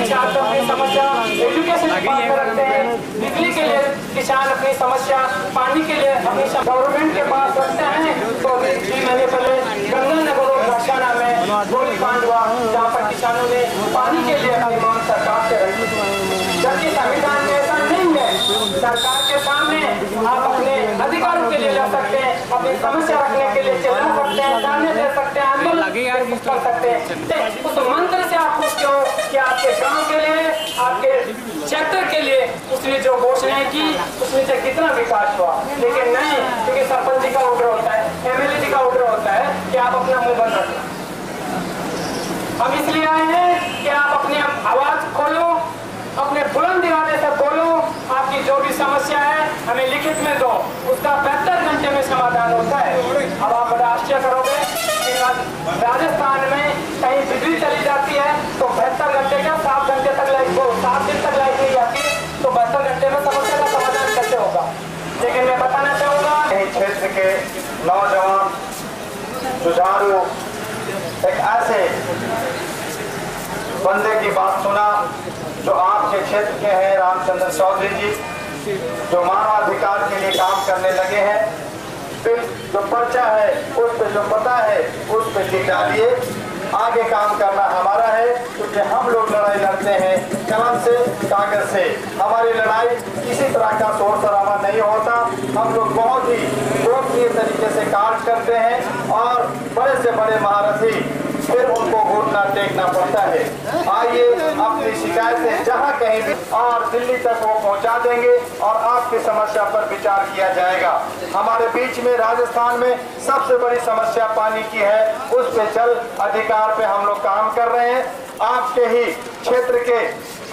छात्र अपनी समस्या एजुकेशन डिपार्टमेंट में रखते हैं, बिजली के लिए किसान अपनी समस्या, पानी के लिए अपनी गवर्नमेंट के पास रखते हैं। तो अभी 3 महीने पहले गंगानगर और घाटाना में गोलीकांड हुआ, जहाँ पर किसानों ने पानी के लिए अपनी मांग सरकार से रखी, जबकि संविधान में ऐसा नहीं है। सरकार के सामने आप अपने अधिकारों के लिए लड़ सकते हैं, अपनी समस्या रखने के लिए चिल्ला सकते हैं, सामने दे सकते हैं, आंदोलन कर सकते हैं। उस मंत्र से आप पूछते हो कि आपके गांव के लिए, आपके क्षेत्र के लिए उसने जो घोषणाएं की उसमें से कितना विकास हुआ, लेकिन नहीं, क्योंकि सरपंच जी का ऑर्डर होता है, एमएलए जी का ऑर्डर होता है कि आप अपना मुंह बंद रखो। हम इसलिए आए हैं कि आप अपनी आवाज खोलो, अपने बुलंद इरादे से बोलो, आपकी जो भी समस्या है हमें लिखित में दो, उसका 72 घंटे में समाधान होता है। अब आप बड़ा आश्चर्य करोगे कि राजस्थान में कहीं बिजली चली जाती है तो 72 घंटे का 7 घंटे तक लाइट, 7 दिन तक लाइट नहीं आती, तो 72 घंटे में समस्या का समाधान कैसे होगा। लेकिन मैं बताना चाहूँगा, क्षेत्र के नौजवान जुझारू एक ऐसे बंदे की बात सुना जो आपके क्षेत्र के हैं, रामचंद्र चौधरी जी, जो मानवाधिकार के लिए काम करने लगे हैं। फिर जो पर्चा है उस पर जो पता है उस पर लिख डालिए, आगे काम करना हमारा है, क्योंकि हम लोग लड़ाई लड़ते हैं कलम से, कागज से। हमारी लड़ाई किसी तरह का शोर शराबा नहीं होता, हम लोग बहुत ही गोपनीय तरीके से कार्य करते हैं और बड़े से बड़े महारथी फिर उनको घुटना टेकना पड़ता है। आइए अपनी शिकायतें जहां कहीं भी और दिल्ली तक वो पहुंचा देंगे और आपकी समस्या पर विचार किया जाएगा। हमारे बीच में राजस्थान में सबसे बड़ी समस्या पानी की है, उस पे जल अधिकार पे हम लोग काम कर रहे हैं। आपके ही क्षेत्र के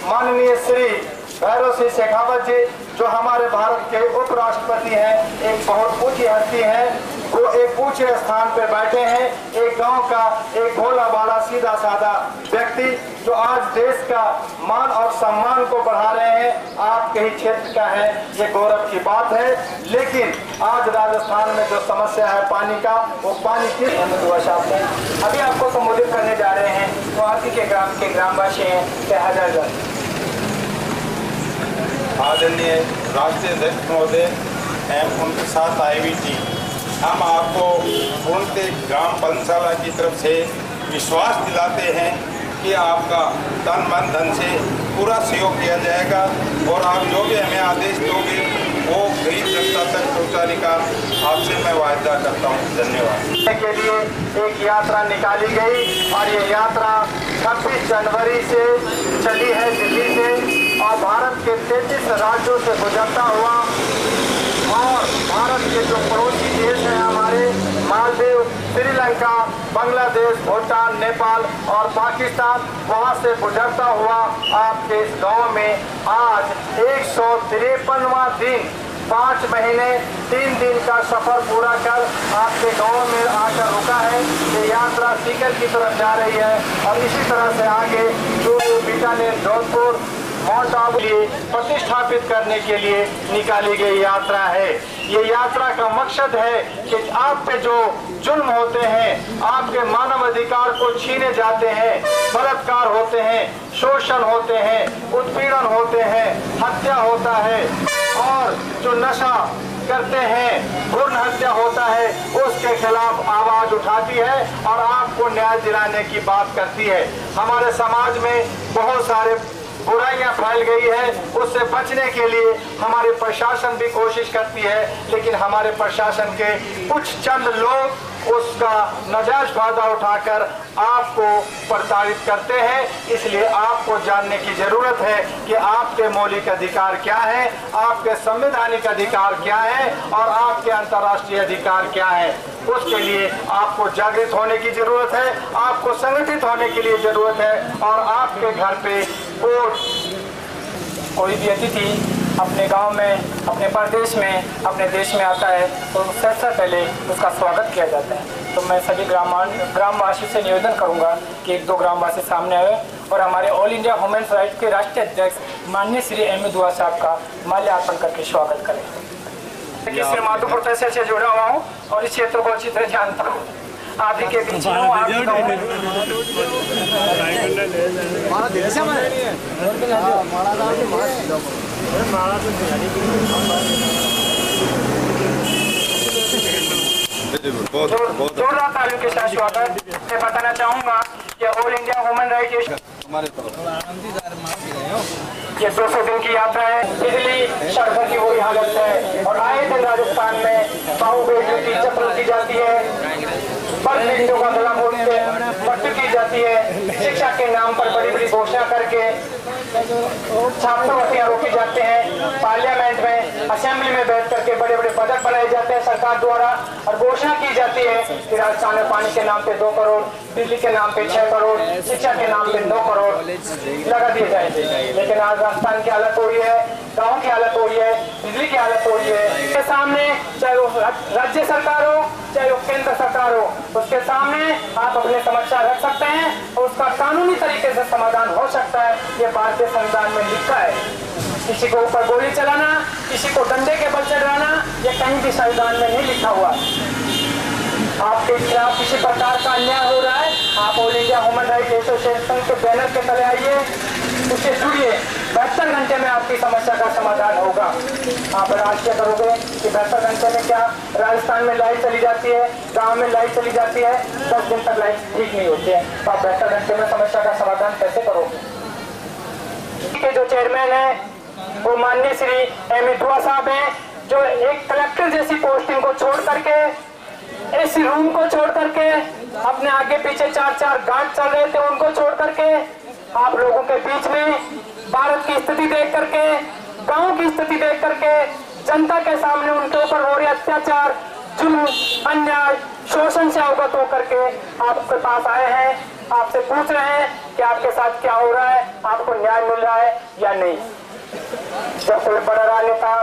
माननीय श्री भैरव सिंह शेखावत जी, जो हमारे भारत के उपराष्ट्रपति हैं, एक बहुत ऊंची हस्ती है, वो एक ऊंचे स्थान पे बैठे हैं, एक गांव का एक भोला भाला सीधा साधा व्यक्ति जो आज देश का मान और सम्मान को बढ़ा रहे हैं, आपके ही क्षेत्र का है, ये गौरव की बात है। लेकिन आज राजस्थान में जो समस्या है पानी का, वो पानी की अभी आपको संबोधित करने जा रहे हैं। तो आप ही के ग्राम के ग्रामवासी हैं, क्या हजार आदरणीय राष्ट्रीय अध्यक्ष महोदय एवं उनके साथ आई हुई थी, हम आपको पूर्णतः ग्राम पंचशाला की तरफ से विश्वास दिलाते हैं कि आपका तन मन धन से पूरा सहयोग किया जाएगा और आप जो भी हमें आदेश दोगे वो गरीब जनता तक पहुँचाने का आपसे मैं वायदा करता हूँ। धन्यवाद। के लिए एक यात्रा निकाली गई और ये यात्रा 26 जनवरी से चली है दिल्ली से और भारत के 33 राज्यों से गुजरता हुआ और भारत के जो पड़ोसी देश हैं हमारे, मालदीव, श्रीलंका, बांग्लादेश, भूटान, नेपाल और पाकिस्तान, वहां से गुजरता हुआ आपके इस गांव में आज 153वां दिन 5 महीने 3 दिन का सफर पूरा कर आपके गांव में आकर रुका है। ये यात्रा सीकर की तरफ जा रही है और इसी तरह से आगे जो बीकानेर, जोधपुर, माउंट आबू प्रतिष्ठापित करने के लिए निकाली गई यात्रा है। ये यात्रा का मकसद है कि आप पे जो जुल्म होते हैं, आपके मानव अधिकार को छीने जाते हैं, बलात्कार होते हैं, शोषण होते हैं, उत्पीड़न होते हैं, हत्या होता है और जो नशा करते हैं, भ्रूण हत्या होता है, उसके खिलाफ आवाज उठाती है और आपको न्याय दिलाने की बात करती है। हमारे समाज में बहुत सारे बुराइयां फैल गई है, उससे बचने के लिए हमारे प्रशासन भी कोशिश करती है, लेकिन हमारे प्रशासन के कुछ चंद लोग उसका नाजायज फायदा उठाकर आपको प्रताड़ित करते हैं। इसलिए आपको जानने की जरूरत है कि आपके मौलिक अधिकार क्या है, आपके संवैधानिक अधिकार क्या है और आपके अंतर्राष्ट्रीय अधिकार क्या है। उसके लिए आपको जागृत होने की जरूरत है, आपको संगठित होने के लिए जरूरत है और आपके घर पे कोई भी अतिथि अपने गांव में, अपने प्रदेश में, अपने देश में आता है तो सबसे पहले उसका स्वागत किया जाता है। तो मैं सभी ग्रामवासियों से निवेदन करूंगा कि 1-2 ग्रामवासी सामने आए और हमारे ऑल इंडिया ह्यूमन राइट्स के राष्ट्रीय अध्यक्ष माननीय श्री अहमद दुआ साहब का माल्यार्पण करके स्वागत करें। श्री माधोपुर तहसील से जुड़ा हुआ हूँ और इस क्षेत्र को अच्छी तरह जानता हूँ। आप ही के बीच हूँ, आप ही गाँव में जोरदार तालियों के साथ स्वागत। मैं बताना चाहूँगा कि ऑल इंडिया ह्यूमन राइट्स ये 200 दिन की यात्रा है। बिजली सड़कों की वही हालत है और आए दिन राजस्थान में बाहु बेटियों की चप्पल की जाती है, बड़ बेटियों का गला घोट के मृत्यु की जाती है। शिक्षा के नाम पर बड़ी बड़ी घोषणा करके छात्रवृत्तियां रोकी जाते हैं। पार्लियामेंट में असेंबली में बैठ करके बड़े बड़े बजट बनाए जाते हैं सरकार द्वारा और घोषणा की जाती है कि राजस्थान में पानी के नाम पे 2 करोड़, बिजली के नाम पे 6 करोड़, शिक्षा के नाम पे 9 करोड़ लगा दिए जाएंगे। लेकिन आज राजस्थान की हालत हो रही है, गाँव की हालत हो रही है, बिजली की हालत हो रही है। उसके सामने चाहे वो राज्य सरकार हो चाहे वो केंद्र सरकार हो, उसके सामने आप अपनी समस्या रख सकते हैं और उसका कानूनी तरीके से समाधान हो सकता है। ये भारतीय संविधान में लिखा है। किसी को ऊपर गोली चलाना, किसी को डंडे के बल चढ़ाना, ये कहीं भी संविधान में नहीं लिखा हुआ। आपके खिलाफ किसी प्रकार का अन्याय हो रहा है, आप all India human rights association के बैनर के तले आइए, उससे जुड़िए। 72 घंटे में आपकी समस्या का समाधान होगा। आप राष्ट्रीय करोगे कि 72 घंटे में क्या राजस्थान में लाइट चली जाती है, गांव में लाइट चली जाती है, 10 दिन तक लाइट ठीक नहीं होती है, तो आप 72 घंटे में समस्या का समाधान कैसे करोगे? के जो चेयरमैन है वो माननीय श्री एम दुआ साहब हैं, जो एक कलेक्टर जैसी पोस्टिंग को छोड़ करके, इस रूम को छोड़ करके, अपने आगे पीछे 4-4 गार्ड चल रहे थे उनको छोड़ करके आप लोगों के बीच में भारत की स्थिति देख करके, गांव की स्थिति देख करके, जनता के सामने उनके ऊपर हो रहे अत्याचार, जुल्म, अन्याय, शोषण से अवगत होकर के आपके पास आए हैं, आपसे पूछ रहे हैं कि आपके साथ क्या हो रहा है, आपको न्याय मिल रहा है या नहीं। जब कोई बड़ा राजनेता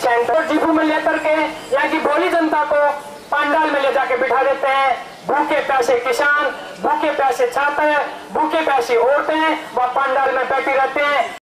सेंटर जीपू में लेकर के यहाँ की भोली जनता को पंडाल में ले जाके बिठा देते हैं, भूखे प्यासे किसान, भूखे प्यासे छात्र, भूखे प्यासी औरतें वह पंडाल में बैठी रहते हैं।